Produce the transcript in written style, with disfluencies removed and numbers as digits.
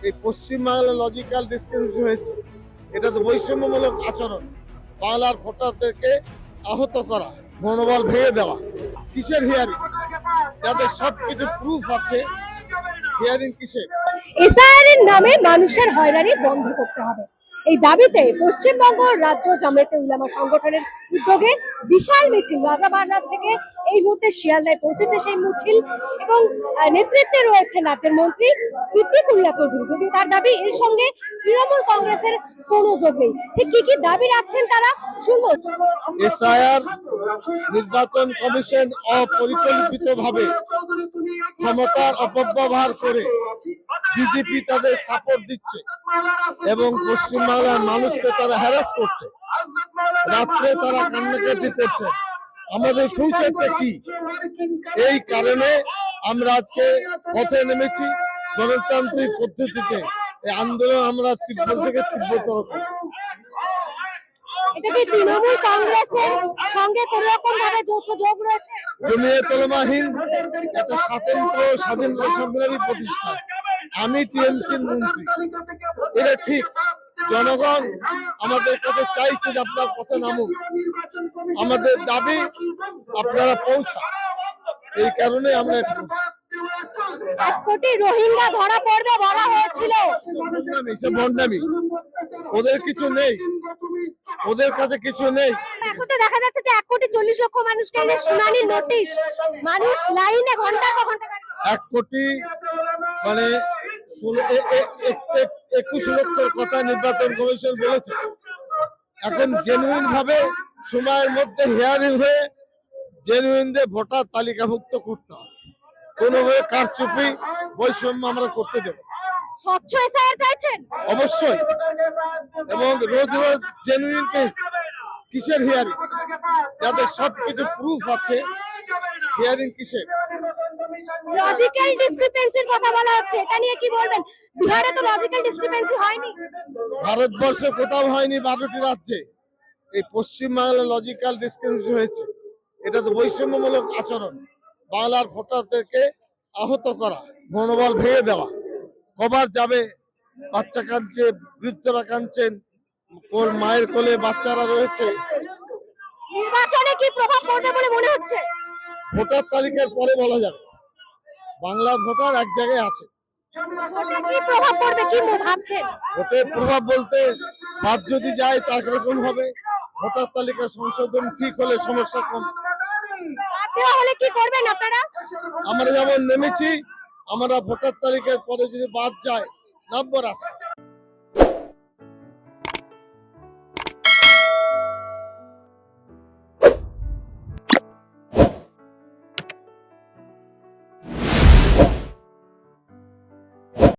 এই Paschimbangla logical discrimination হয়েছে, এটা তো বৈষম্যমূলক আচরণ। বাংলার ভোটারদেরকে আহত করা, মনোবল ভেঙে দেওয়া। কিসের হিয়ারিং? যাদের সবকিছু প্রুফ আছে, হিয়ারিং কিসের? এসআইআর এর নামে মানুষের হয়রানি বন্ধ করতে হবে, এই দাবিতে পশ্চিমবঙ্গ রাজ্য জামায়াতে উলামা সংগঠনের উদ্যোগে বিশাল মিছিল রাজাবাজার থেকে এই মুহূর্তে শিয়ালদায় পৌঁছেছে। সেই মিছিল এবং নেতৃত্বে রয়েছেন রাজ্যের মন্ত্রী সিদ্দিকুল্লাহ চৌধুরী। যদিও তার দাবি এর সঙ্গে তৃণমূল কংগ্রেসের কোনো যোগ নেই। ঠিক কি কি দাবি রাখছেন তারা, শুনবো। এসআইআর নির্বাচন কমিশন অপরিকল্পিতভাবে ক্ষমতার অপব্যবহার করে বিজেপি তাদের সাপোর্ট দিচ্ছে এবং পশ্চিমবাংলার মানুষকে তারা হ্যারাস করছে। রাত্রে তারা কান্নাকাটি করছে। আমাদের ফিউচারটা কি? এই কারণে আমরা আজকে পথে নেমেছি। গণতান্ত্রিক পদ্ধতিতে এই আন্দোলন আমরা তীব্র থেকে তীব্রতর করব। এটা কি তৃণমূল কংগ্রেসের সঙ্গে কোন রকম ভাবে যোগ রয়েছে? জমিয়ত উলামা হিন্দ একটা স্বাধীনতা সংগ্রামী প্রতিষ্ঠান। আমি টিএমসির মন্ত্রী। এটা ঠিক, জনগণ আমাদের কাছে চাইছে যে আপনার পথে নামুন, আমাদের দাবি আপনারা পৌঁছা। এই কারণে আমরা এটা করছি। 1 কোটি রোহিঙ্গা ধরা পড়বে বলা হয়েছিল। ভণ্ডামি, ওদের কিছু নেই, ওদের কাছে কিছু নেই। এখন তো দেখা যাচ্ছে যে 1 কোটি 40 লক্ষ মানুষকে এই যে শুনানির নোটিশ, মানুষ লাইনে ঘন্টার পর ঘন্টা দাঁড়িয়ে। 1 কোটি মানে 21 লক্ষের কথা নির্বাচন কমিশন বলেছে। এখন জেনুইন ভাবে সময়ের মধ্যে হিয়ারিং হয়ে জেনুইনদের ভোটার তালিকাভুক্ত করতে হবে। কোনোভাবে কারচুপি বৈষম্য আমরা করতে দেব। স্বচ্ছ এসআইআর চাইছেন? অবশ্যই। এবং রোজ রোজ জেনুইনকে কিসের হিয়ারিং? যাদের সবকিছু প্রুফ আছে, হিয়ারিং কিসের? লজিক্যাল ডিসক্রিপেন্সির কথা বলা হচ্ছে, এটা নিয়ে কি বলবেন? বিহারে তো লজিক্যাল ডিসক্রিপেন্সি হয়নি। ভারতবর্ষে কোথাও হয়নি। 12টি রাজ্যে এই পশ্চিমবাংলা লজিক্যাল ডিসক্রিমিনেশন হয়েছে, এটা তো বৈষম্যমূলক আচরণ। বাংলার ভোটারদেরকে আহত করা, মনোবল ভেঙে দেওয়া। কবার যাবে? বাচ্চা কাঁদছে, বৃদ্ধরা কাঁদছেন, ওর মায়ের কোলে বাচ্চারা রয়েছে। নির্বাচনে কি প্রভাব পড়বে বলে মনে হচ্ছে? ভোটার তালিকার পরে বলা যাবে। বাংলার ভোটার এক জায়গায় আছে। ভোটে কি প্রভাব পড়বে কি ভাবছেন? ভোটের প্রভাব বলতে বাদ যদি যায় তা কিরকম হবে? ভোটার তালিকা সংশোধন ঠিক হলে সমস্যা কম। বাদ দেওয়া হলে কি করবেন আপনারা? আমরা যেমন নেমেছি, আমরা ভোটার তালিকার পরে যদি বাদ যায় নামবো রাস্তা।